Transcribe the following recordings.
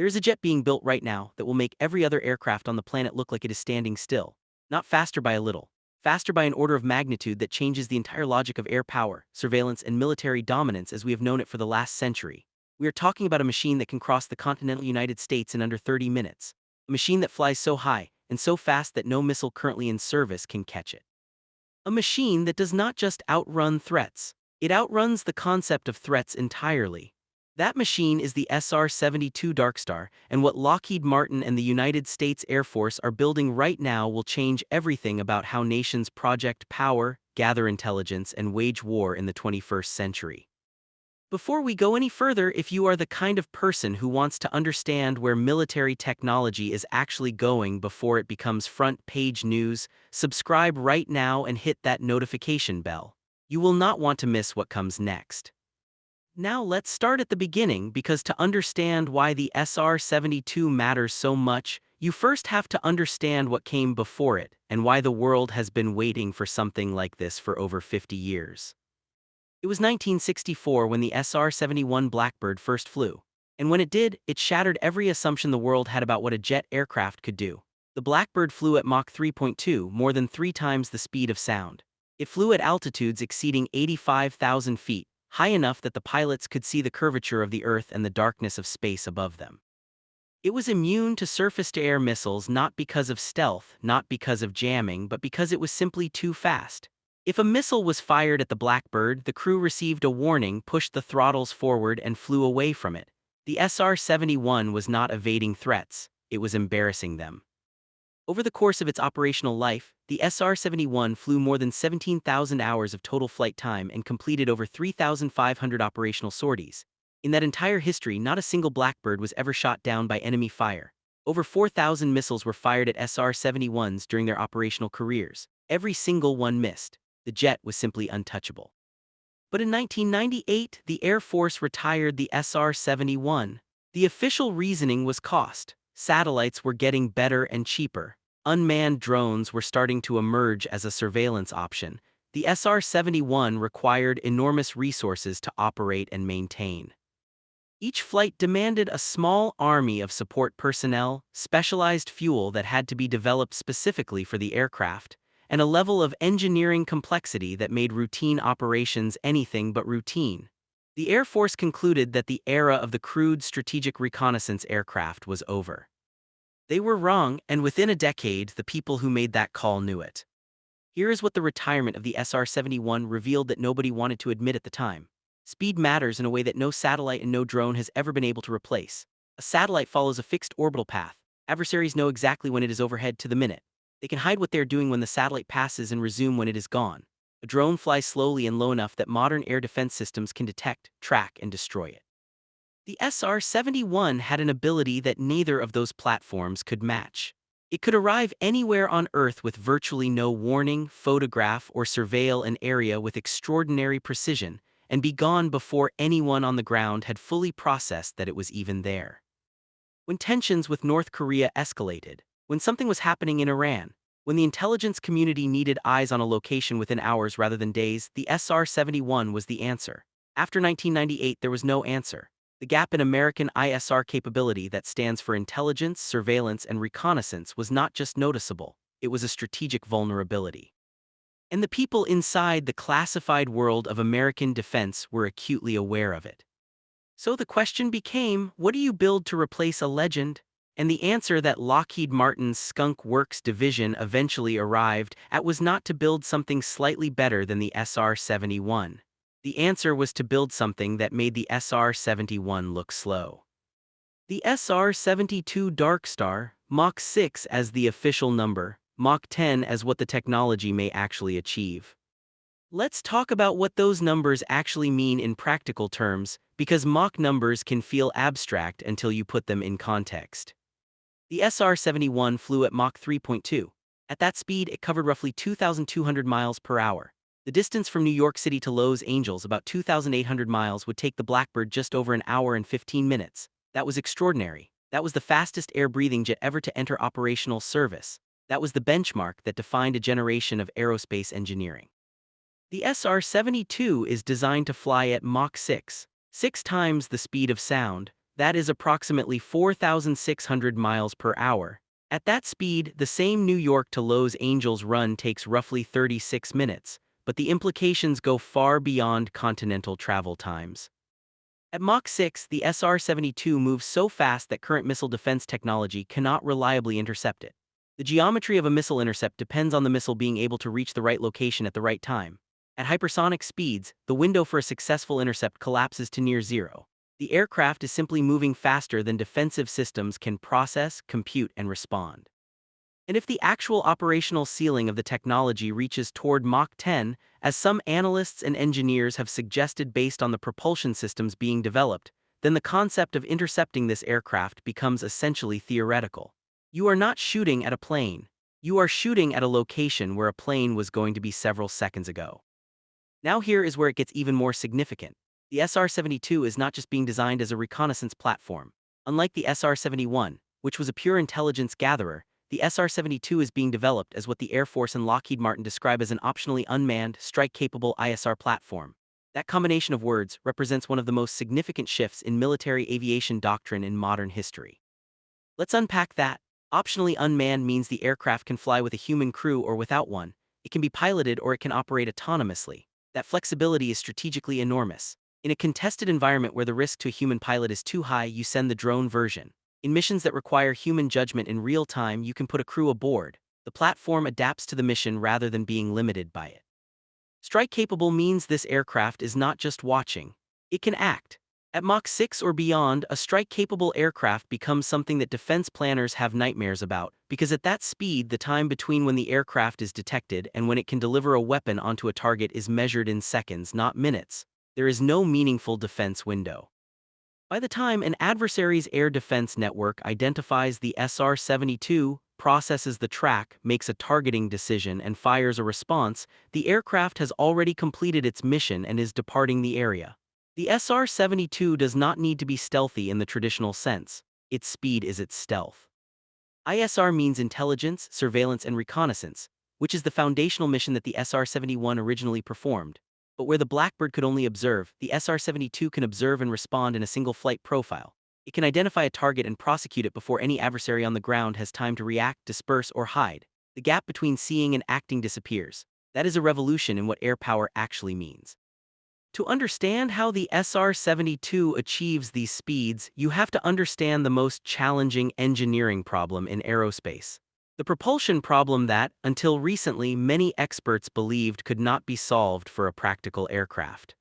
There is a jet being built right now that will make every other aircraft on the planet look like it is standing still. Not faster by a little. Faster by an order of magnitude that changes the entire logic of air power, surveillance, and military dominance as we have known it for the last century. We are talking about a machine that can cross the continental United States in under 30 minutes. A machine that flies so high and so fast that no missile currently in service can catch it. A machine that does not just outrun threats, it outruns the concept of threats entirely. That machine is the SR-72 Darkstar, and what Lockheed Martin and the United States Air Force are building right now will change everything about how nations project power, gather intelligence, and wage war in the 21st century. Before we go any further, if you are the kind of person who wants to understand where military technology is actually going before it becomes front-page news, subscribe right now and hit that notification bell. You will not want to miss what comes next. Now let's start at the beginning, because to understand why the SR-72 matters so much, you first have to understand what came before it and why the world has been waiting for something like this for over 50 years. It was 1964 when the SR-71 Blackbird first flew. And when it did, it shattered every assumption the world had about what a jet aircraft could do. The Blackbird flew at Mach 3.2, more than 3 times the speed of sound. It flew at altitudes exceeding 85,000 feet, high enough that the pilots could see the curvature of the Earth and the darkness of space above them. It was immune to surface-to-air missiles, not because of stealth, not because of jamming, but because it was simply too fast. If a missile was fired at the Blackbird, the crew received a warning, pushed the throttles forward, and flew away from it. The SR-71 was not evading threats, it was embarrassing them. Over the course of its operational life, the SR-71 flew more than 17,000 hours of total flight time and completed over 3,500 operational sorties. In that entire history, not a single Blackbird was ever shot down by enemy fire. Over 4,000 missiles were fired at SR-71s during their operational careers. Every single one missed. The jet was simply untouchable. But in 1998, the Air Force retired the SR-71. The official reasoning was cost. Satellites were getting better and cheaper. Unmanned drones were starting to emerge as a surveillance option. The SR-71 required enormous resources to operate and maintain. Each flight demanded a small army of support personnel, specialized fuel that had to be developed specifically for the aircraft, and a level of engineering complexity that made routine operations anything but routine. The Air Force concluded that the era of the crude strategic reconnaissance aircraft was over. They were wrong, and within a decade, the people who made that call knew it. Here is what the retirement of the SR-71 revealed that nobody wanted to admit at the time. Speed matters in a way that no satellite and no drone has ever been able to replace. A satellite follows a fixed orbital path. Adversaries know exactly when it is overhead to the minute. They can hide what they're doing when the satellite passes and resume when it is gone. A drone flies slowly and low enough that modern air defense systems can detect, track, and destroy it. The SR-71 had an ability that neither of those platforms could match. It could arrive anywhere on Earth with virtually no warning, photograph, or surveil an area with extraordinary precision, and be gone before anyone on the ground had fully processed that it was even there. When tensions with North Korea escalated, when something was happening in Iran, when the intelligence community needed eyes on a location within hours rather than days, the SR-71 was the answer. After 1998, there was no answer. The gap in American ISR capability, that stands for intelligence, surveillance, and reconnaissance, was not just noticeable, it was a strategic vulnerability. And the people inside the classified world of American defense were acutely aware of it. So the question became, what do you build to replace a legend? And the answer that Lockheed Martin's Skunk Works division eventually arrived at was not to build something slightly better than the SR-71. The answer was to build something that made the SR-71 look slow. The SR-72 Darkstar, Mach 6 as the official number, Mach 10 as what the technology may actually achieve. Let's talk about what those numbers actually mean in practical terms, because Mach numbers can feel abstract until you put them in context. The SR-71 flew at Mach 3.2. At that speed, it covered roughly 2,200 miles per hour. The distance from New York City to Los Angeles, about 2,800 miles, would take the Blackbird just over an hour and 15 minutes. That was extraordinary. That was the fastest air-breathing jet ever to enter operational service. That was the benchmark that defined a generation of aerospace engineering. The SR-72 is designed to fly at Mach 6, 6 times the speed of sound. That is approximately 4,600 miles per hour. At that speed, the same New York to Los Angeles run takes roughly 36 minutes, but the implications go far beyond continental travel times. At Mach 6, the SR-72 moves so fast that current missile defense technology cannot reliably intercept it. The geometry of a missile intercept depends on the missile being able to reach the right location at the right time. At hypersonic speeds, the window for a successful intercept collapses to near zero. The aircraft is simply moving faster than defensive systems can process, compute, and respond. And if the actual operational ceiling of the technology reaches toward Mach 10, as some analysts and engineers have suggested based on the propulsion systems being developed, then the concept of intercepting this aircraft becomes essentially theoretical. You are not shooting at a plane. You are shooting at a location where a plane was going to be several seconds ago. Now here is where it gets even more significant. The SR-72 is not just being designed as a reconnaissance platform. Unlike the SR-71, which was a pure intelligence gatherer, the SR-72 is being developed as what the Air Force and Lockheed Martin describe as an optionally unmanned, strike-capable ISR platform. That combination of words represents one of the most significant shifts in military aviation doctrine in modern history. Let's unpack that. Optionally unmanned means the aircraft can fly with a human crew or without one. It can be piloted or it can operate autonomously. That flexibility is strategically enormous. In a contested environment where the risk to a human pilot is too high, you send the drone version. In missions that require human judgment in real time, you can put a crew aboard. The platform adapts to the mission rather than being limited by it. Strike-capable means this aircraft is not just watching. It can act. At Mach 6 or beyond, a strike-capable aircraft becomes something that defense planners have nightmares about, because at that speed, the time between when the aircraft is detected and when it can deliver a weapon onto a target is measured in seconds, not minutes. There is no meaningful defense window. By the time an adversary's air defense network identifies the SR-72, processes the track, makes a targeting decision, and fires a response, the aircraft has already completed its mission and is departing the area. The SR-72 does not need to be stealthy in the traditional sense. Its speed is its stealth. ISR means intelligence, surveillance, and reconnaissance, which is the foundational mission that the SR-71 originally performed. But where the Blackbird could only observe, the SR-72 can observe and respond in a single flight profile. It can identify a target and prosecute it before any adversary on the ground has time to react, disperse, or hide. The gap between seeing and acting disappears. That is a revolution in what air power actually means. To understand how the SR-72 achieves these speeds, you have to understand the most challenging engineering problem in aerospace. The propulsion problem that, until recently, many experts believed could not be solved for a practical aircraft.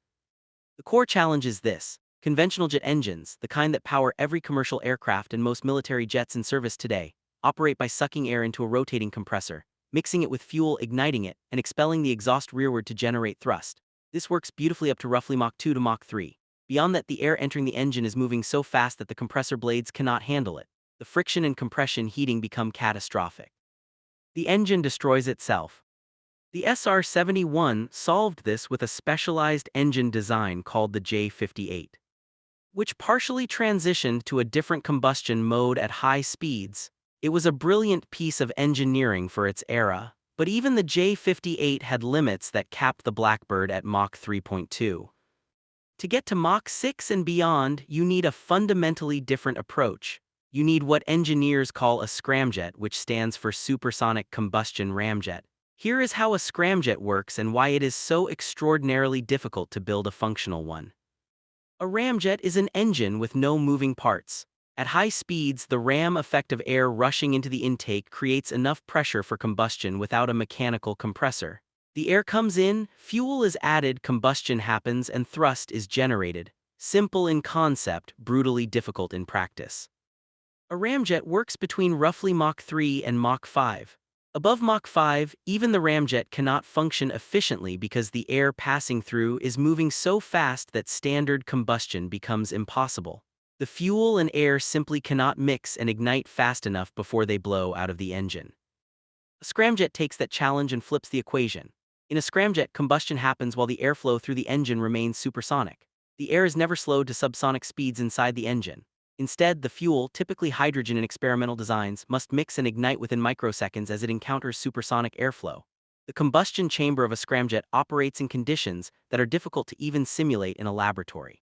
The core challenge is this: conventional jet engines, the kind that power every commercial aircraft and most military jets in service today, operate by sucking air into a rotating compressor, mixing it with fuel, igniting it, and expelling the exhaust rearward to generate thrust. This works beautifully up to roughly Mach 2 to Mach 3. Beyond that, the air entering the engine is moving so fast that the compressor blades cannot handle it. The friction and compression heating become catastrophic. The engine destroys itself. The SR-71 solved this with a specialized engine design called the J-58, which partially transitioned to a different combustion mode at high speeds. It was a brilliant piece of engineering for its era, but even the J-58 had limits that capped the Blackbird at Mach 3.2. To get to Mach 6 and beyond, you need a fundamentally different approach. You need what engineers call a scramjet, which stands for supersonic combustion ramjet. Here is how a scramjet works and why it is so extraordinarily difficult to build a functional one. A ramjet is an engine with no moving parts. At high speeds, the ram effect of air rushing into the intake creates enough pressure for combustion without a mechanical compressor. The air comes in, fuel is added, combustion happens, and thrust is generated. Simple in concept, brutally difficult in practice. A ramjet works between roughly Mach 3 and Mach 5. Above Mach 5, even the ramjet cannot function efficiently because the air passing through is moving so fast that standard combustion becomes impossible. The fuel and air simply cannot mix and ignite fast enough before they blow out of the engine. A scramjet takes that challenge and flips the equation. In a scramjet, combustion happens while the airflow through the engine remains supersonic. The air is never slowed to subsonic speeds inside the engine. Instead, the fuel, typically hydrogen in experimental designs, must mix and ignite within microseconds as it encounters supersonic airflow. The combustion chamber of a scramjet operates in conditions that are difficult to even simulate in a laboratory.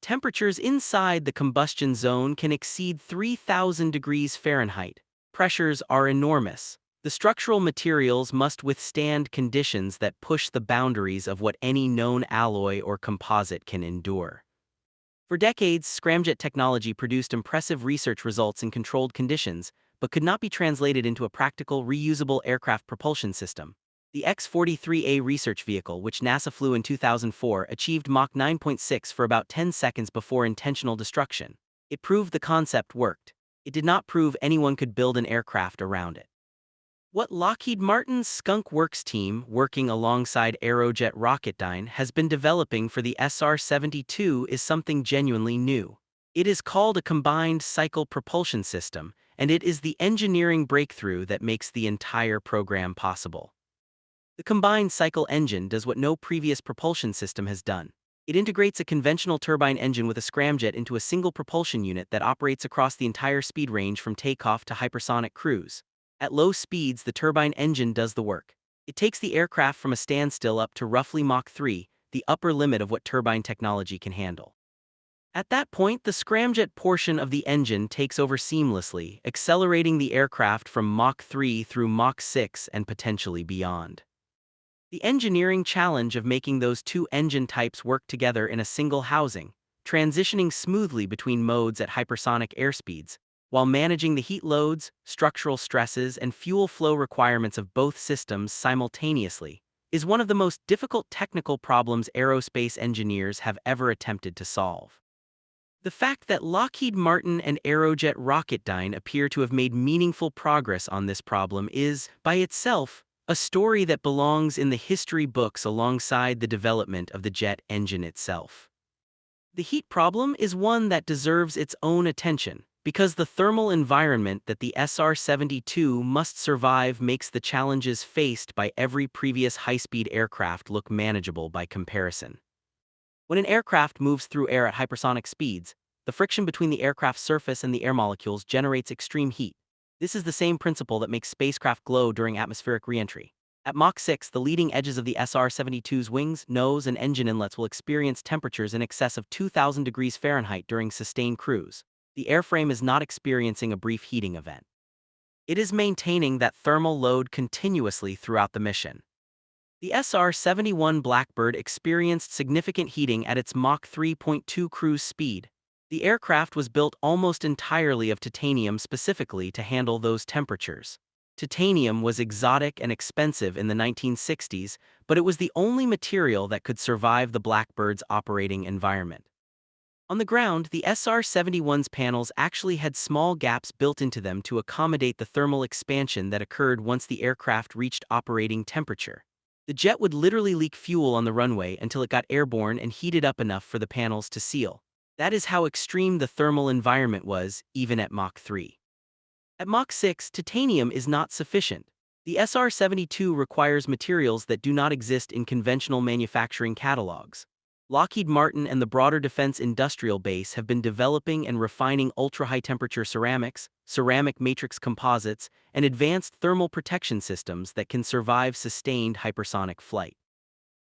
Temperatures inside the combustion zone can exceed 3,000 degrees Fahrenheit. Pressures are enormous. The structural materials must withstand conditions that push the boundaries of what any known alloy or composite can endure. For decades, scramjet technology produced impressive research results in controlled conditions, but could not be translated into a practical, reusable aircraft propulsion system. The X-43A research vehicle, which NASA flew in 2004, achieved Mach 9.6 for about 10 seconds before intentional destruction. It proved the concept worked. It did not prove anyone could build an aircraft around it. What Lockheed Martin's Skunk Works team, working alongside Aerojet Rocketdyne, has been developing for the SR-72 is something genuinely new. It is called a combined cycle propulsion system, and it is the engineering breakthrough that makes the entire program possible. The combined cycle engine does what no previous propulsion system has done. It integrates a conventional turbine engine with a scramjet into a single propulsion unit that operates across the entire speed range from takeoff to hypersonic cruise. At low speeds, the turbine engine does the work. It takes the aircraft from a standstill up to roughly Mach 3, the upper limit of what turbine technology can handle. At that point, the scramjet portion of the engine takes over seamlessly, accelerating the aircraft from Mach 3 through Mach 6 and potentially beyond. The engineering challenge of making those two engine types work together in a single housing, transitioning smoothly between modes at hypersonic airspeeds, while managing the heat loads, structural stresses, and fuel flow requirements of both systems simultaneously, is one of the most difficult technical problems aerospace engineers have ever attempted to solve. The fact that Lockheed Martin and Aerojet Rocketdyne appear to have made meaningful progress on this problem is, by itself, a story that belongs in the history books alongside the development of the jet engine itself. The heat problem is one that deserves its own attention, because the thermal environment that the SR-72 must survive makes the challenges faced by every previous high-speed aircraft look manageable by comparison. When an aircraft moves through air at hypersonic speeds, the friction between the aircraft's surface and the air molecules generates extreme heat. This is the same principle that makes spacecraft glow during atmospheric re-entry. At Mach 6, the leading edges of the SR-72's wings, nose, and engine inlets will experience temperatures in excess of 2,000 degrees Fahrenheit during sustained cruise. The airframe is not experiencing a brief heating event. It is maintaining that thermal load continuously throughout the mission. The SR-71 Blackbird experienced significant heating at its Mach 3.2 cruise speed. The aircraft was built almost entirely of titanium specifically to handle those temperatures. Titanium was exotic and expensive in the 1960s, but it was the only material that could survive the Blackbird's operating environment. On the ground, the SR-71's panels actually had small gaps built into them to accommodate the thermal expansion that occurred once the aircraft reached operating temperature. The jet would literally leak fuel on the runway until it got airborne and heated up enough for the panels to seal. That is how extreme the thermal environment was, even at Mach 3. At Mach 6, titanium is not sufficient. The SR-72 requires materials that do not exist in conventional manufacturing catalogs. Lockheed Martin and the broader defense industrial base have been developing and refining ultra-high-temperature ceramics, ceramic matrix composites, and advanced thermal protection systems that can survive sustained hypersonic flight.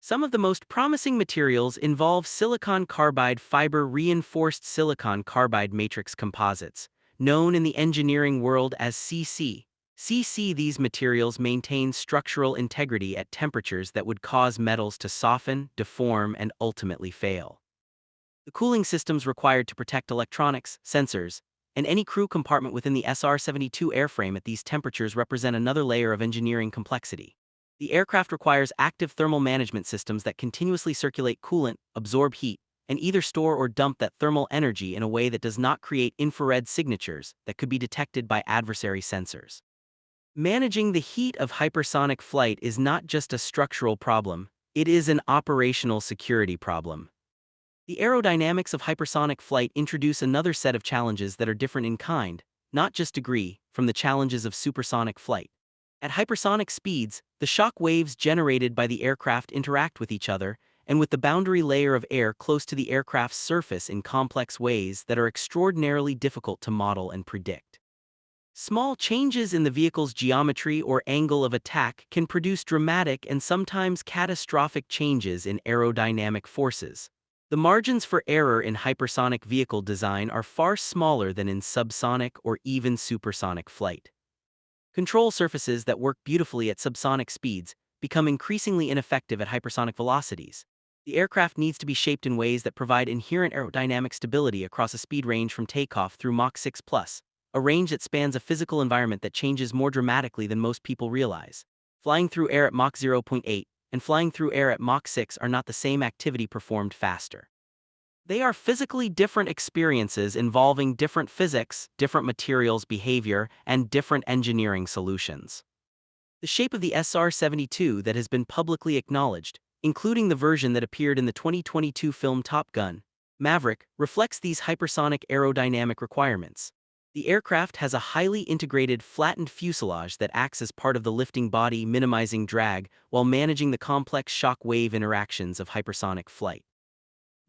Some of the most promising materials involve silicon carbide fiber reinforced silicon carbide matrix composites, known in the engineering world as CC. These materials maintain structural integrity at temperatures that would cause metals to soften, deform, and ultimately fail. The cooling systems required to protect electronics, sensors, and any crew compartment within the SR-72 airframe at these temperatures represent another layer of engineering complexity. The aircraft requires active thermal management systems that continuously circulate coolant, absorb heat, and either store or dump that thermal energy in a way that does not create infrared signatures that could be detected by adversary sensors. Managing the heat of hypersonic flight is not just a structural problem, it is an operational security problem. The aerodynamics of hypersonic flight introduce another set of challenges that are different in kind, not just degree, from the challenges of supersonic flight. At hypersonic speeds, the shock waves generated by the aircraft interact with each other and with the boundary layer of air close to the aircraft's surface in complex ways that are extraordinarily difficult to model and predict. Small changes in the vehicle's geometry or angle of attack can produce dramatic and sometimes catastrophic changes in aerodynamic forces. The margins for error in hypersonic vehicle design are far smaller than in subsonic or even supersonic flight. Control surfaces that work beautifully at subsonic speeds become increasingly ineffective at hypersonic velocities. The aircraft needs to be shaped in ways that provide inherent aerodynamic stability across a speed range from takeoff through Mach 6+, a range that spans a physical environment that changes more dramatically than most people realize. Flying through air at Mach 0.8 and flying through air at Mach 6 are not the same activity performed faster. They are physically different experiences involving different physics, different materials behavior, and different engineering solutions. The shape of the SR-72 that has been publicly acknowledged, including the version that appeared in the 2022 film Top Gun: Maverick, reflects these hypersonic aerodynamic requirements. The aircraft has a highly integrated flattened fuselage that acts as part of the lifting body, minimizing drag while managing the complex shock-wave interactions of hypersonic flight.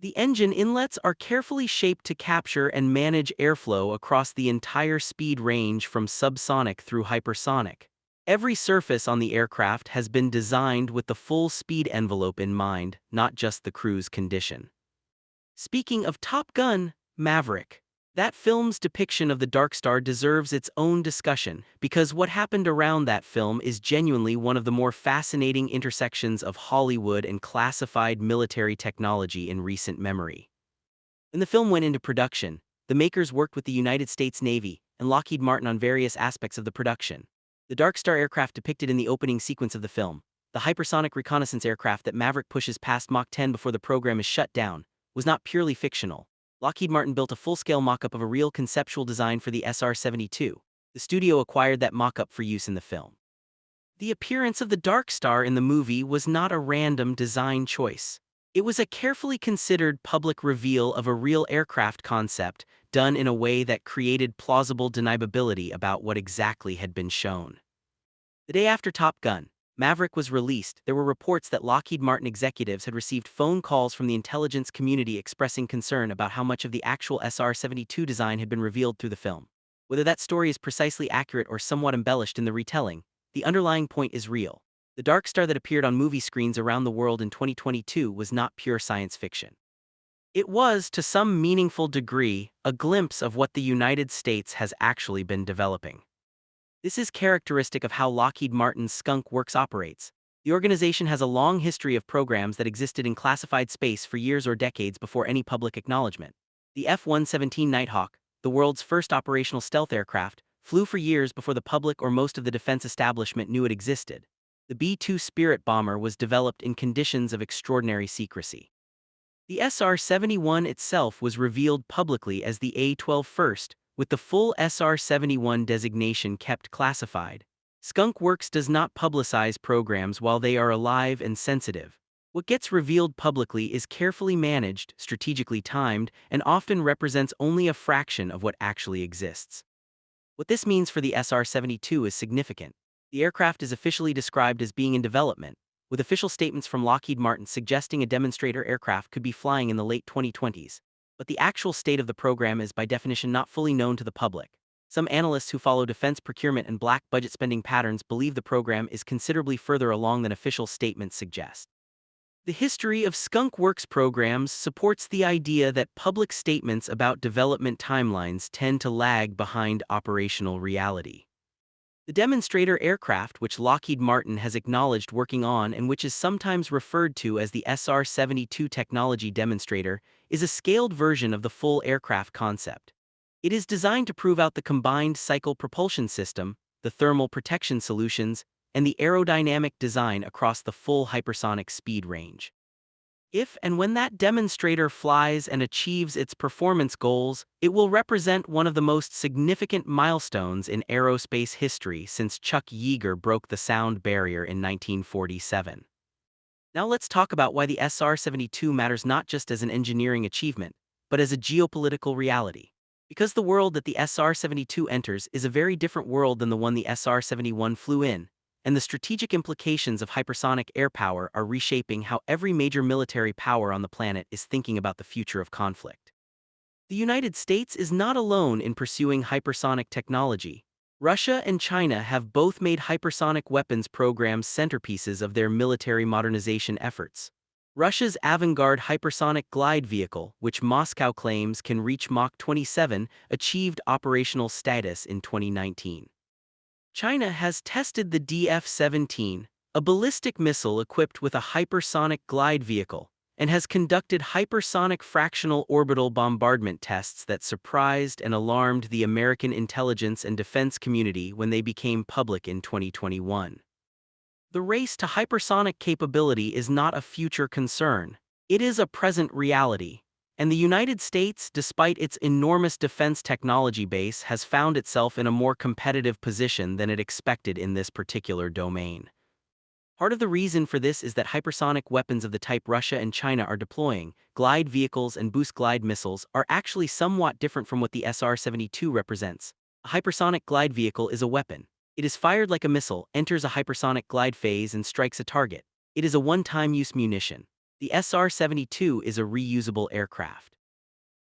The engine inlets are carefully shaped to capture and manage airflow across the entire speed range from subsonic through hypersonic. Every surface on the aircraft has been designed with the full speed envelope in mind, not just the cruise condition. Speaking of Top Gun: Maverick, that film's depiction of the Darkstar deserves its own discussion because what happened around that film is genuinely one of the more fascinating intersections of Hollywood and classified military technology in recent memory. When the film went into production, the makers worked with the United States Navy and Lockheed Martin on various aspects of the production. The Darkstar aircraft depicted in the opening sequence of the film, the hypersonic reconnaissance aircraft that Maverick pushes past Mach 10 before the program is shut down, was not purely fictional. Lockheed Martin built a full-scale mock-up of a real conceptual design for the SR-72. The studio acquired that mock-up for use in the film. The appearance of the Darkstar in the movie was not a random design choice. It was a carefully considered public reveal of a real aircraft concept done in a way that created plausible deniability about what exactly had been shown. The day after Top Gun: Maverick was released, there were reports that Lockheed Martin executives had received phone calls from the intelligence community expressing concern about how much of the actual SR-72 design had been revealed through the film. Whether that story is precisely accurate or somewhat embellished in the retelling, the underlying point is real. The Darkstar that appeared on movie screens around the world in 2022 was not pure science fiction. It was, to some meaningful degree, a glimpse of what the United States has actually been developing. This is characteristic of how Lockheed Martin's Skunk Works operates. The organization has a long history of programs that existed in classified space for years or decades before any public acknowledgement. The F-117 Nighthawk, the world's first operational stealth aircraft, flew for years before the public or most of the defense establishment knew it existed. The B-2 Spirit bomber was developed in conditions of extraordinary secrecy. The SR-71 itself was revealed publicly as the A-12 First, with the full SR-71 designation kept classified. Skunk Works does not publicize programs while they are alive and sensitive. What gets revealed publicly is carefully managed, strategically timed, and often represents only a fraction of what actually exists. What this means for the SR-72 is significant. The aircraft is officially described as being in development, with official statements from Lockheed Martin suggesting a demonstrator aircraft could be flying in the late 2020s. But the actual state of the program is by definition not fully known to the public. Some analysts who follow defense procurement and black budget spending patterns believe the program is considerably further along than official statements suggest. The history of Skunk Works programs supports the idea that public statements about development timelines tend to lag behind operational reality. The demonstrator aircraft, which Lockheed Martin has acknowledged working on and which is sometimes referred to as the SR-72 technology demonstrator, is a scaled version of the full aircraft concept. It is designed to prove out the combined cycle propulsion system, the thermal protection solutions, and the aerodynamic design across the full hypersonic speed range. If and when that demonstrator flies and achieves its performance goals, it will represent one of the most significant milestones in aerospace history since Chuck Yeager broke the sound barrier in 1947. Now let's talk about why the SR-72 matters not just as an engineering achievement, but as a geopolitical reality. Because the world that the SR-72 enters is a very different world than the one the SR-71 flew in, and the strategic implications of hypersonic air power are reshaping how every major military power on the planet is thinking about the future of conflict. The United States is not alone in pursuing hypersonic technology. Russia and China have both made hypersonic weapons programs centerpieces of their military modernization efforts. Russia's avant-garde hypersonic glide vehicle, which Moscow claims can reach Mach 27, achieved operational status in 2019. China has tested the DF-17, a ballistic missile equipped with a hypersonic glide vehicle, and has conducted hypersonic fractional orbital bombardment tests that surprised and alarmed the American intelligence and defense community when they became public in 2021. The race to hypersonic capability is not a future concern. It is a present reality. And the United States, despite its enormous defense technology base, has found itself in a more competitive position than it expected in this particular domain. Part of the reason for this is that hypersonic weapons of the type Russia and China are deploying, glide vehicles and boost glide missiles, are actually somewhat different from what the SR-72 represents. A hypersonic glide vehicle is a weapon. It is fired like a missile, enters a hypersonic glide phase, and strikes a target. It is a one-time use munition. The SR-72 is a reusable aircraft.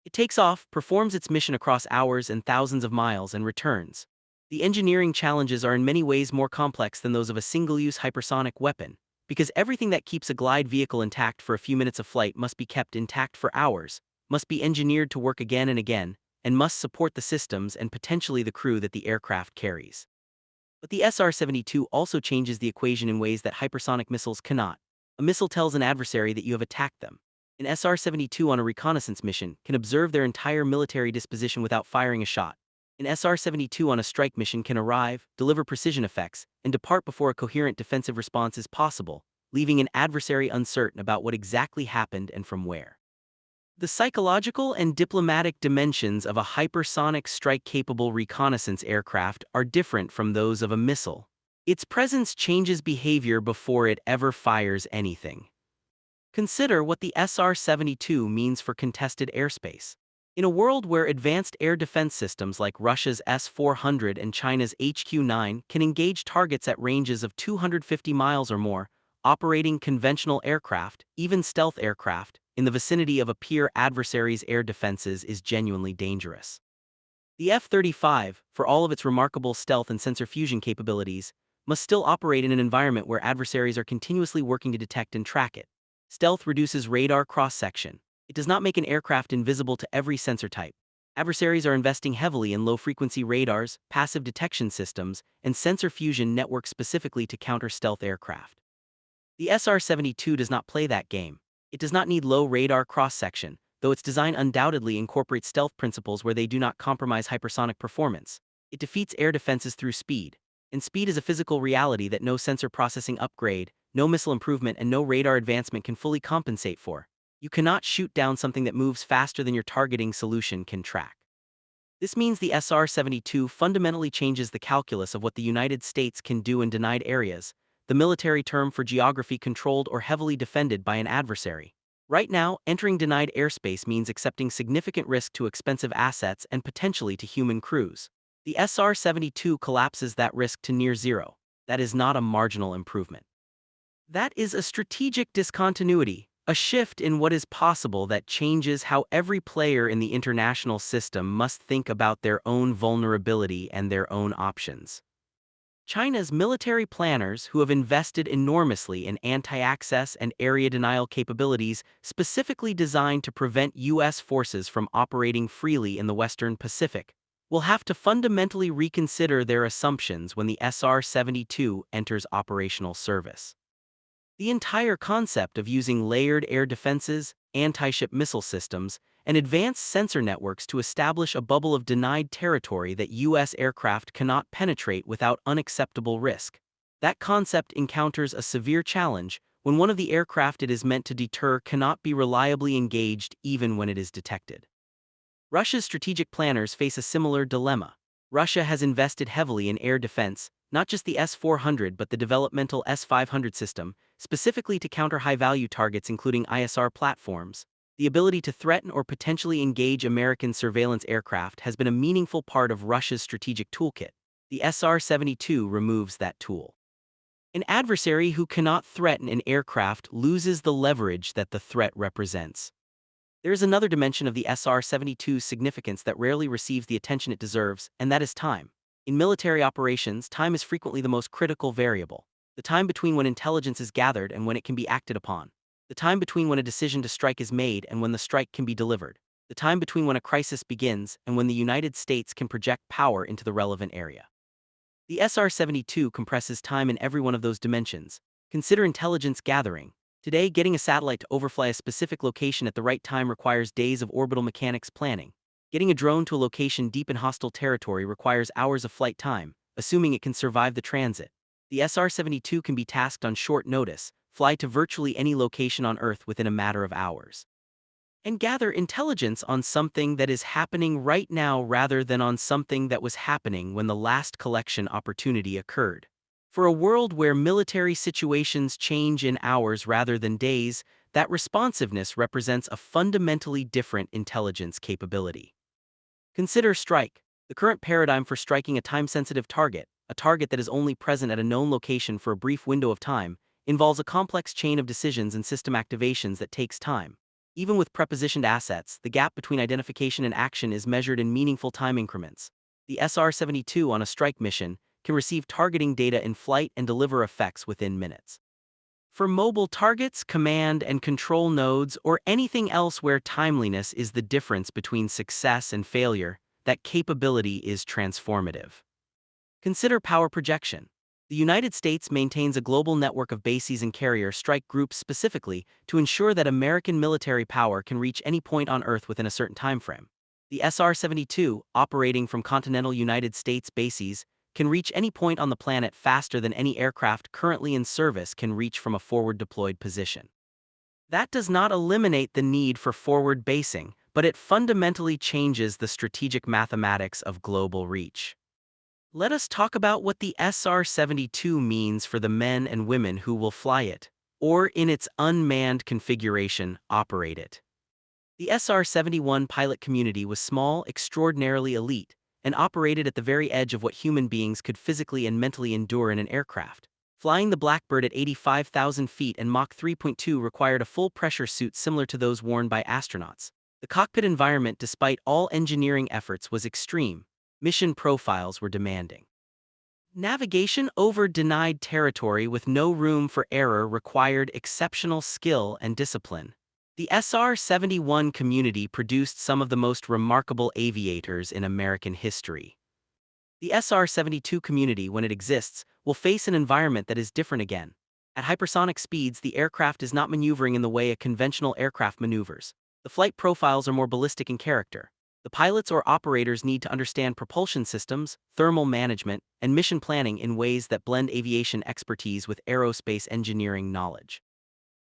It takes off, performs its mission across hours and thousands of miles, and returns. The engineering challenges are in many ways more complex than those of a single-use hypersonic weapon, because everything that keeps a glide vehicle intact for a few minutes of flight must be kept intact for hours, must be engineered to work again and again, and must support the systems and potentially the crew that the aircraft carries. But the SR-72 also changes the equation in ways that hypersonic missiles cannot. A missile tells an adversary that you have attacked them. An SR-72 on a reconnaissance mission can observe their entire military disposition without firing a shot. An SR-72 on a strike mission can arrive, deliver precision effects, and depart before a coherent defensive response is possible, leaving an adversary uncertain about what exactly happened and from where. The psychological and diplomatic dimensions of a hypersonic strike-capable reconnaissance aircraft are different from those of a missile. Its presence changes behavior before it ever fires anything. Consider what the SR-72 means for contested airspace. In a world where advanced air defense systems like Russia's S-400 and China's HQ-9 can engage targets at ranges of 250 miles or more, operating conventional aircraft, even stealth aircraft, in the vicinity of a peer adversary's air defenses is genuinely dangerous. The F-35, for all of its remarkable stealth and sensor fusion capabilities, must still operate in an environment where adversaries are continuously working to detect and track it. Stealth reduces radar cross-section. It does not make an aircraft invisible to every sensor type. Adversaries are investing heavily in low-frequency radars, passive detection systems, and sensor fusion networks specifically to counter stealth aircraft. The SR-72 does not play that game. It does not need low radar cross-section, though its design undoubtedly incorporates stealth principles where they do not compromise hypersonic performance. It defeats air defenses through speed. And speed is a physical reality that no sensor processing upgrade, no missile improvement, and no radar advancement can fully compensate for. You cannot shoot down something that moves faster than your targeting solution can track. This means the SR-72 fundamentally changes the calculus of what the United States can do in denied areas, the military term for geography controlled or heavily defended by an adversary. Right now, entering denied airspace means accepting significant risk to expensive assets and potentially to human crews. The SR-72 collapses that risk to near zero. That is not a marginal improvement. That is a strategic discontinuity, a shift in what is possible that changes how every player in the international system must think about their own vulnerability and their own options. China's military planners, who have invested enormously in anti-access and area denial capabilities specifically designed to prevent U.S. forces from operating freely in the Western Pacific, will have to fundamentally reconsider their assumptions when the SR-72 enters operational service. The entire concept of using layered air defenses, anti-ship missile systems, and advanced sensor networks to establish a bubble of denied territory that U.S. aircraft cannot penetrate without unacceptable risk. That concept encounters a severe challenge when one of the aircraft it is meant to deter cannot be reliably engaged even when it is detected. Russia's strategic planners face a similar dilemma. Russia has invested heavily in air defense, not just the S-400 but the developmental S-500 system, specifically to counter high-value targets including ISR platforms. The ability to threaten or potentially engage American surveillance aircraft has been a meaningful part of Russia's strategic toolkit. The SR-72 removes that tool. An adversary who cannot threaten an aircraft loses the leverage that the threat represents. There is another dimension of the SR-72's significance that rarely receives the attention it deserves, and that is time. In military operations, time is frequently the most critical variable. The time between when intelligence is gathered and when it can be acted upon. The time between when a decision to strike is made and when the strike can be delivered. The time between when a crisis begins and when the United States can project power into the relevant area. The SR-72 compresses time in every one of those dimensions. Consider intelligence gathering. Today, getting a satellite to overfly a specific location at the right time requires days of orbital mechanics planning. Getting a drone to a location deep in hostile territory requires hours of flight time, assuming it can survive the transit. The SR-72 can be tasked on short notice, fly to virtually any location on Earth within a matter of hours, and gather intelligence on something that is happening right now rather than on something that was happening when the last collection opportunity occurred. For a world where military situations change in hours rather than days, that responsiveness represents a fundamentally different intelligence capability. Consider strike. The current paradigm for striking a time-sensitive target, a target that is only present at a known location for a brief window of time, involves a complex chain of decisions and system activations that takes time. Even with prepositioned assets, the gap between identification and action is measured in meaningful time increments. The SR-72 on a strike mission can receive targeting data in flight and deliver effects within minutes. For mobile targets, command and control nodes, or anything else where timeliness is the difference between success and failure, that capability is transformative. Consider power projection. The United States maintains a global network of bases and carrier strike groups specifically to ensure that American military power can reach any point on Earth within a certain timeframe. The SR-72, operating from continental United States bases, can reach any point on the planet faster than any aircraft currently in service can reach from a forward-deployed position. That does not eliminate the need for forward basing, but it fundamentally changes the strategic mathematics of global reach. Let us talk about what the SR-72 means for the men and women who will fly it, or in its unmanned configuration, operate it. The SR-71 pilot community was small, extraordinarily elite, and operated at the very edge of what human beings could physically and mentally endure in an aircraft. Flying the Blackbird at 85,000 feet and Mach 3.2 required a full pressure suit similar to those worn by astronauts. The cockpit environment, despite all engineering efforts, was extreme. Mission profiles were demanding. Navigation over denied territory with no room for error required exceptional skill and discipline. The SR-71 community produced some of the most remarkable aviators in American history. The SR-72 community, when it exists, will face an environment that is different again. At hypersonic speeds, the aircraft is not maneuvering in the way a conventional aircraft maneuvers. The flight profiles are more ballistic in character. The pilots or operators need to understand propulsion systems, thermal management, and mission planning in ways that blend aviation expertise with aerospace engineering knowledge.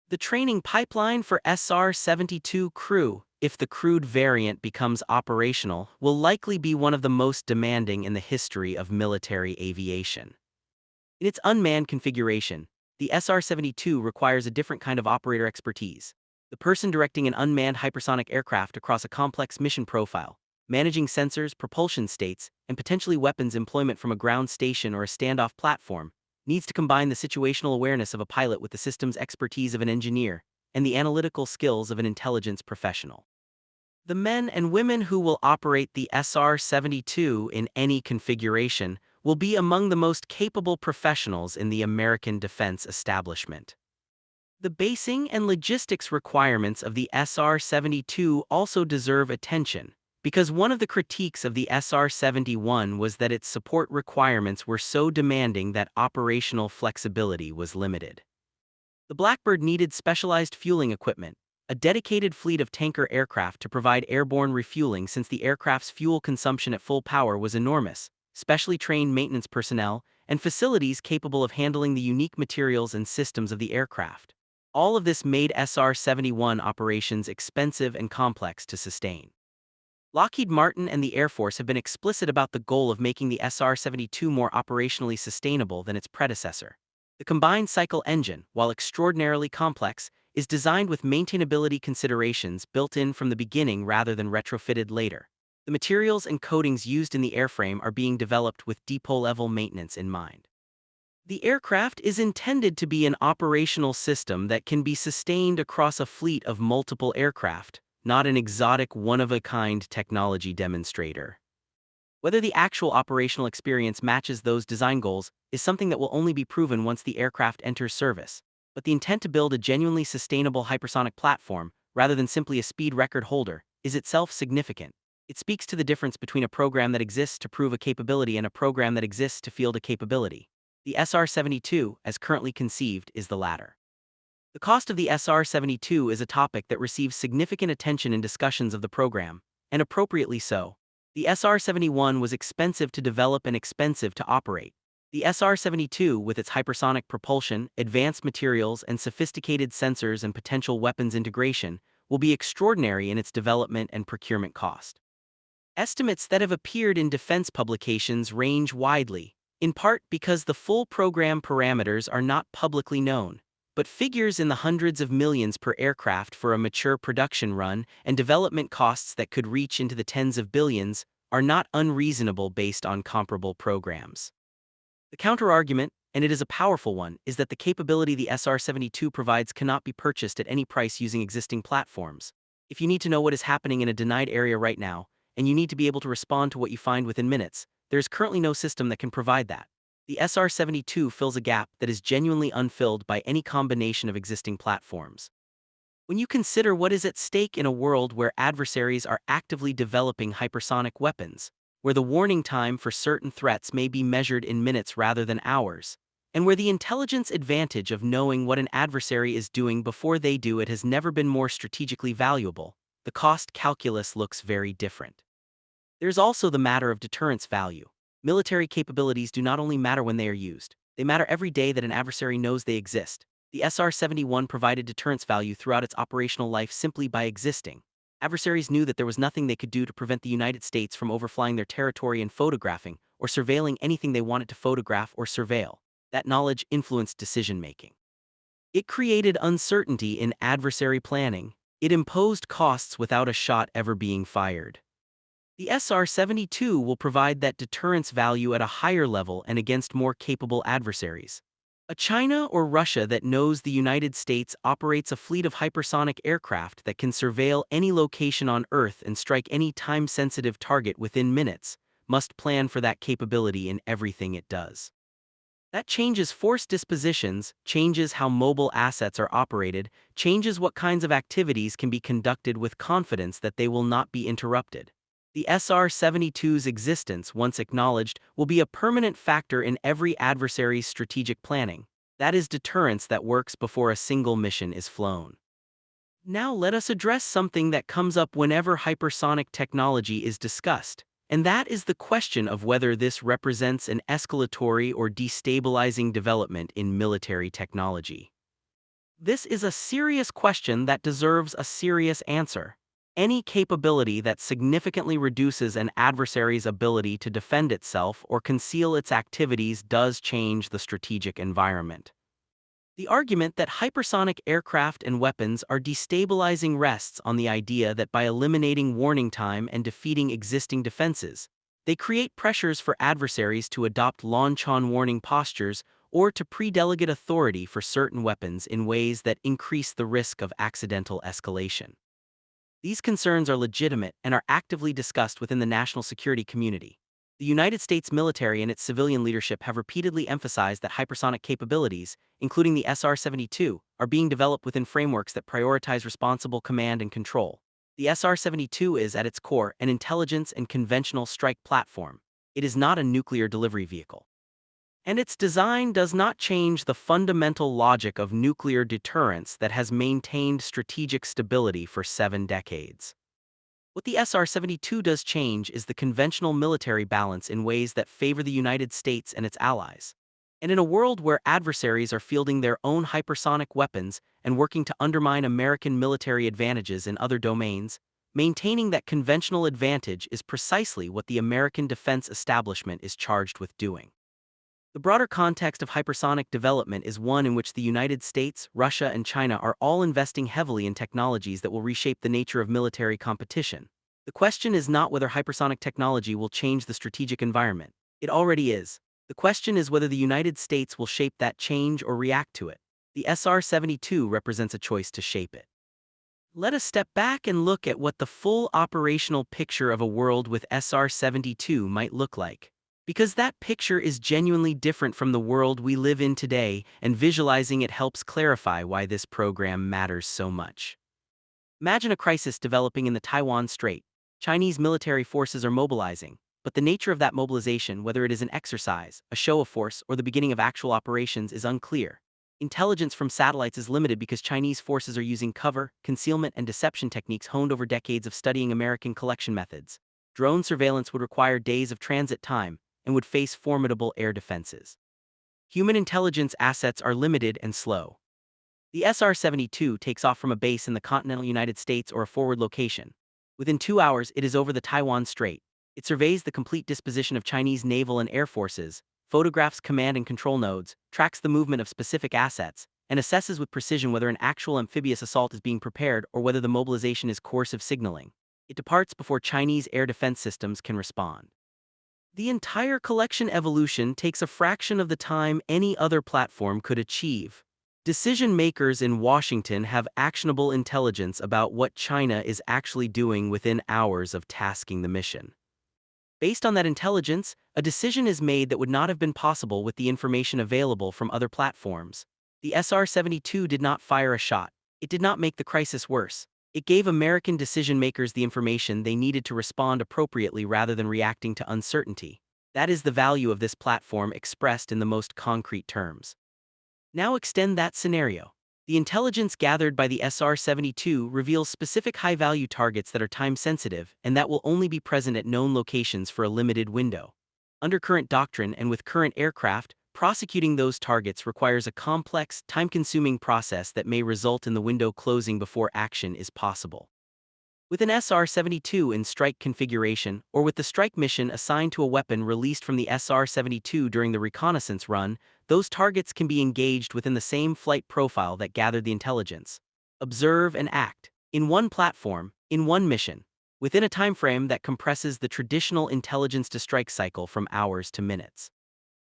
The training pipeline for SR-72 crew, if the crewed variant becomes operational, will likely be one of the most demanding in the history of military aviation. In its unmanned configuration, the SR-72 requires a different kind of operator expertise. The person directing an unmanned hypersonic aircraft across a complex mission profile, managing sensors, propulsion states, and potentially weapons employment from a ground station or a standoff platform, needs to combine the situational awareness of a pilot with the systems expertise of an engineer and the analytical skills of an intelligence professional. The men and women who will operate the SR-72 in any configuration will be among the most capable professionals in the American defense establishment. The basing and logistics requirements of the SR-72 also deserve attention, because one of the critiques of the SR-71 was that its support requirements were so demanding that operational flexibility was limited. The Blackbird needed specialized fueling equipment, a dedicated fleet of tanker aircraft to provide airborne refueling since the aircraft's fuel consumption at full power was enormous, specially trained maintenance personnel, and facilities capable of handling the unique materials and systems of the aircraft. All of this made SR-71 operations expensive and complex to sustain. Lockheed Martin and the Air Force have been explicit about the goal of making the SR-72 more operationally sustainable than its predecessor. The combined cycle engine, while extraordinarily complex, is designed with maintainability considerations built in from the beginning rather than retrofitted later. The materials and coatings used in the airframe are being developed with depot-level maintenance in mind. The aircraft is intended to be an operational system that can be sustained across a fleet of multiple aircraft, not an exotic one-of-a-kind technology demonstrator. Whether the actual operational experience matches those design goals is something that will only be proven once the aircraft enters service. But the intent to build a genuinely sustainable hypersonic platform, rather than simply a speed record holder, is itself significant. It speaks to the difference between a program that exists to prove a capability and a program that exists to field a capability. The SR-72, as currently conceived, is the latter. The cost of the SR-72 is a topic that receives significant attention in discussions of the program, and appropriately so. The SR-71 was expensive to develop and expensive to operate. The SR-72, with its hypersonic propulsion, advanced materials, and sophisticated sensors and potential weapons integration, will be extraordinary in its development and procurement cost. Estimates that have appeared in defense publications range widely, in part because the full program parameters are not publicly known, but figures in the hundreds of millions per aircraft for a mature production run and development costs that could reach into the tens of billions are not unreasonable based on comparable programs. The counterargument, and it is a powerful one, is that the capability the SR-72 provides cannot be purchased at any price using existing platforms. If you need to know what is happening in a denied area right now, and you need to be able to respond to what you find within minutes, there is currently no system that can provide that. The SR-72 fills a gap that is genuinely unfilled by any combination of existing platforms. When you consider what is at stake in a world where adversaries are actively developing hypersonic weapons, where the warning time for certain threats may be measured in minutes rather than hours, and where the intelligence advantage of knowing what an adversary is doing before they do it has never been more strategically valuable, the cost calculus looks very different. There's also the matter of deterrence value. Military capabilities do not only matter when they are used, they matter every day that an adversary knows they exist. The SR-71 provided deterrence value throughout its operational life simply by existing. Adversaries knew that there was nothing they could do to prevent the United States from overflying their territory and photographing or surveilling anything they wanted to photograph or surveil. That knowledge influenced decision-making. It created uncertainty in adversary planning. It imposed costs without a shot ever being fired. The SR-72 will provide that deterrence value at a higher level and against more capable adversaries. A China or Russia that knows the United States operates a fleet of hypersonic aircraft that can surveil any location on Earth and strike any time-sensitive target within minutes, must plan for that capability in everything it does. That changes force dispositions, changes how mobile assets are operated, changes what kinds of activities can be conducted with confidence that they will not be interrupted. The SR-72's existence, once acknowledged, will be a permanent factor in every adversary's strategic planning. That is deterrence that works before a single mission is flown. Now let us address something that comes up whenever hypersonic technology is discussed, and that is the question of whether this represents an escalatory or destabilizing development in military technology. This is a serious question that deserves a serious answer. Any capability that significantly reduces an adversary's ability to defend itself or conceal its activities does change the strategic environment. The argument that hypersonic aircraft and weapons are destabilizing rests on the idea that by eliminating warning time and defeating existing defenses, they create pressures for adversaries to adopt launch-on warning postures or to pre-delegate authority for certain weapons in ways that increase the risk of accidental escalation. These concerns are legitimate and are actively discussed within the national security community. The United States military and its civilian leadership have repeatedly emphasized that hypersonic capabilities, including the SR-72, are being developed within frameworks that prioritize responsible command and control. The SR-72 is, at its core, an intelligence and conventional strike platform. It is not a nuclear delivery vehicle. And its design does not change the fundamental logic of nuclear deterrence that has maintained strategic stability for 7 decades. What the SR-72 does change is the conventional military balance in ways that favor the United States and its allies. And in a world where adversaries are fielding their own hypersonic weapons and working to undermine American military advantages in other domains, maintaining that conventional advantage is precisely what the American defense establishment is charged with doing. The broader context of hypersonic development is one in which the United States, Russia, and China are all investing heavily in technologies that will reshape the nature of military competition. The question is not whether hypersonic technology will change the strategic environment. It already is. The question is whether the United States will shape that change or react to it. The SR-72 represents a choice to shape it. Let us step back and look at what the full operational picture of a world with SR-72 might look like. Because that picture is genuinely different from the world we live in today, and visualizing it helps clarify why this program matters so much. Imagine a crisis developing in the Taiwan Strait. Chinese military forces are mobilizing, but the nature of that mobilization, whether it is an exercise, a show of force, or the beginning of actual operations, is unclear. Intelligence from satellites is limited because Chinese forces are using cover, concealment, and deception techniques honed over decades of studying American collection methods. Drone surveillance would require days of transit time and would face formidable air defenses. Human intelligence assets are limited and slow. The SR-72 takes off from a base in the continental United States or a forward location. Within 2 hours, it is over the Taiwan Strait. It surveys the complete disposition of Chinese naval and air forces, photographs command and control nodes, tracks the movement of specific assets, and assesses with precision whether an actual amphibious assault is being prepared or whether the mobilization is coercive signaling. It departs before Chinese air defense systems can respond. The entire collection evolution takes a fraction of the time any other platform could achieve. Decision makers in Washington have actionable intelligence about what China is actually doing within hours of tasking the mission. Based on that intelligence, a decision is made that would not have been possible with the information available from other platforms. The SR-72 did not fire a shot. It did not make the crisis worse. It gave American decision makers the information they needed to respond appropriately rather than reacting to uncertainty. That is the value of this platform expressed in the most concrete terms. Now extend that scenario. The intelligence gathered by the SR-72 reveals specific high-value targets that are time-sensitive and that will only be present at known locations for a limited window. Under current doctrine and with current aircraft, prosecuting those targets requires a complex, time-consuming process that may result in the window closing before action is possible. With an SR-72 in strike configuration, or with the strike mission assigned to a weapon released from the SR-72 during the reconnaissance run, those targets can be engaged within the same flight profile that gathered the intelligence. Observe and act. In one platform, in one mission, within a timeframe that compresses the traditional intelligence-to-strike cycle from hours to minutes.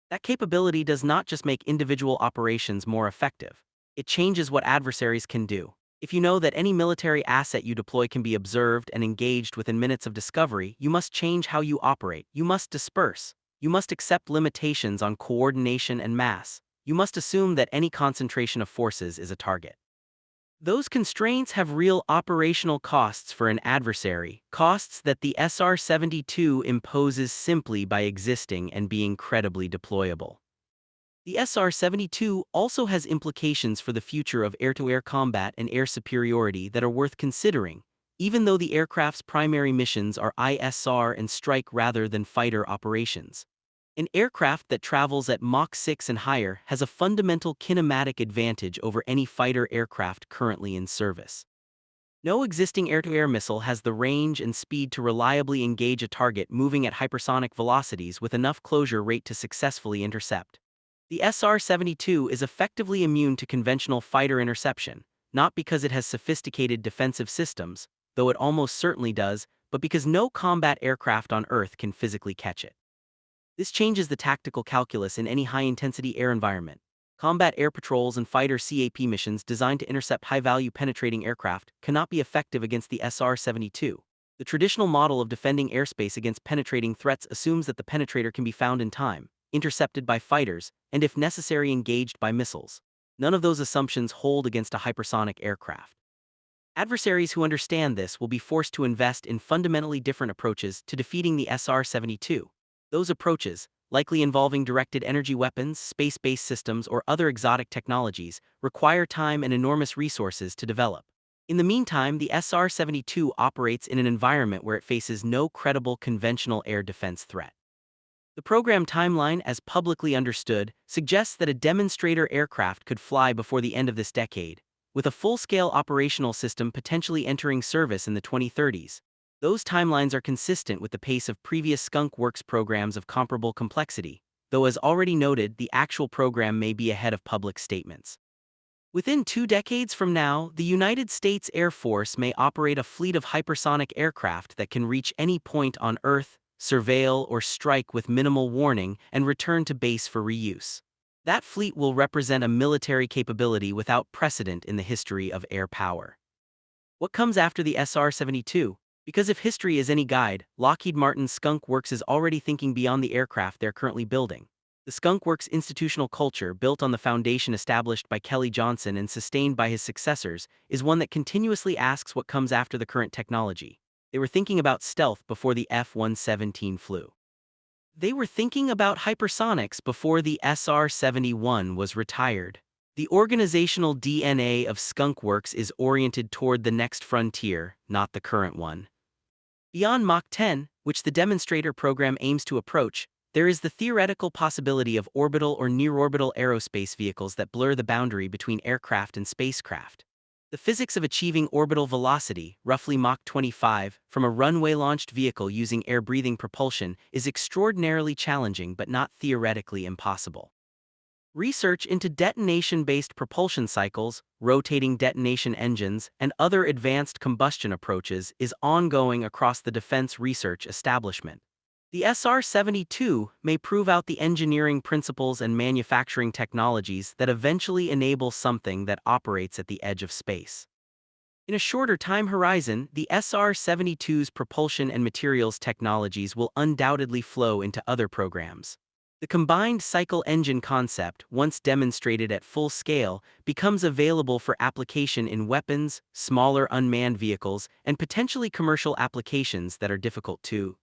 That capability does not just make individual operations more effective. It changes what adversaries can do. If you know that any military asset you deploy can be observed and engaged within minutes of discovery, you must change how you operate. You must disperse. You must accept limitations on coordination and mass. You must assume that any concentration of forces is a target. Those constraints have real operational costs for an adversary, costs that the SR-72 imposes simply by existing and being credibly deployable. The SR-72 also has implications for the future of air-to-air combat and air superiority that are worth considering, even though the aircraft's primary missions are ISR and strike rather than fighter operations. An aircraft that travels at Mach 6 and higher has a fundamental kinematic advantage over any fighter aircraft currently in service. No existing air-to-air missile has the range and speed to reliably engage a target moving at hypersonic velocities with enough closure rate to successfully intercept. The SR-72 is effectively immune to conventional fighter interception, not because it has sophisticated defensive systems, though it almost certainly does, but because no combat aircraft on Earth can physically catch it. This changes the tactical calculus in any high-intensity air environment. Combat air patrols and fighter CAP missions designed to intercept high-value penetrating aircraft cannot be effective against the SR-72. The traditional model of defending airspace against penetrating threats assumes that the penetrator can be found in time, intercepted by fighters, and if necessary engaged by missiles. None of those assumptions hold against a hypersonic aircraft. Adversaries who understand this will be forced to invest in fundamentally different approaches to defeating the SR-72. Those approaches, likely involving directed energy weapons, space-based systems, or other exotic technologies, require time and enormous resources to develop. In the meantime, the SR-72 operates in an environment where it faces no credible conventional air defense threat. The program timeline, as publicly understood, suggests that a demonstrator aircraft could fly before the end of this decade, with a full-scale operational system potentially entering service in the 2030s. Those timelines are consistent with the pace of previous Skunk Works programs of comparable complexity, though as already noted, the actual program may be ahead of public statements. Within 2 decades from now, the United States Air Force may operate a fleet of hypersonic aircraft that can reach any point on Earth, surveil or strike with minimal warning, and return to base for reuse. That fleet will represent a military capability without precedent in the history of air power. What comes after the SR-72? Because if history is any guide, Lockheed Martin's Skunk Works is already thinking beyond the aircraft they're currently building. The Skunk Works institutional culture, built on the foundation established by Kelly Johnson and sustained by his successors, is one that continuously asks what comes after the current technology. They were thinking about stealth before the F-117 flew. They were thinking about hypersonics before the SR-71 was retired. The organizational DNA of Skunk Works is oriented toward the next frontier, not the current one. Beyond Mach 10, which the demonstrator program aims to approach, there is the theoretical possibility of orbital or near-orbital aerospace vehicles that blur the boundary between aircraft and spacecraft. The physics of achieving orbital velocity, roughly Mach 25, from a runway-launched vehicle using air-breathing propulsion is extraordinarily challenging but not theoretically impossible. Research into detonation-based propulsion cycles, rotating detonation engines, and other advanced combustion approaches is ongoing across the defense research establishment. The SR-72 may prove out the engineering principles and manufacturing technologies that eventually enable something that operates at the edge of space. In a shorter time horizon, the SR-72's propulsion and materials technologies will undoubtedly flow into other programs. The combined cycle engine concept, once demonstrated at full scale, becomes available for application in weapons, smaller unmanned vehicles, and potentially commercial applications that are difficult to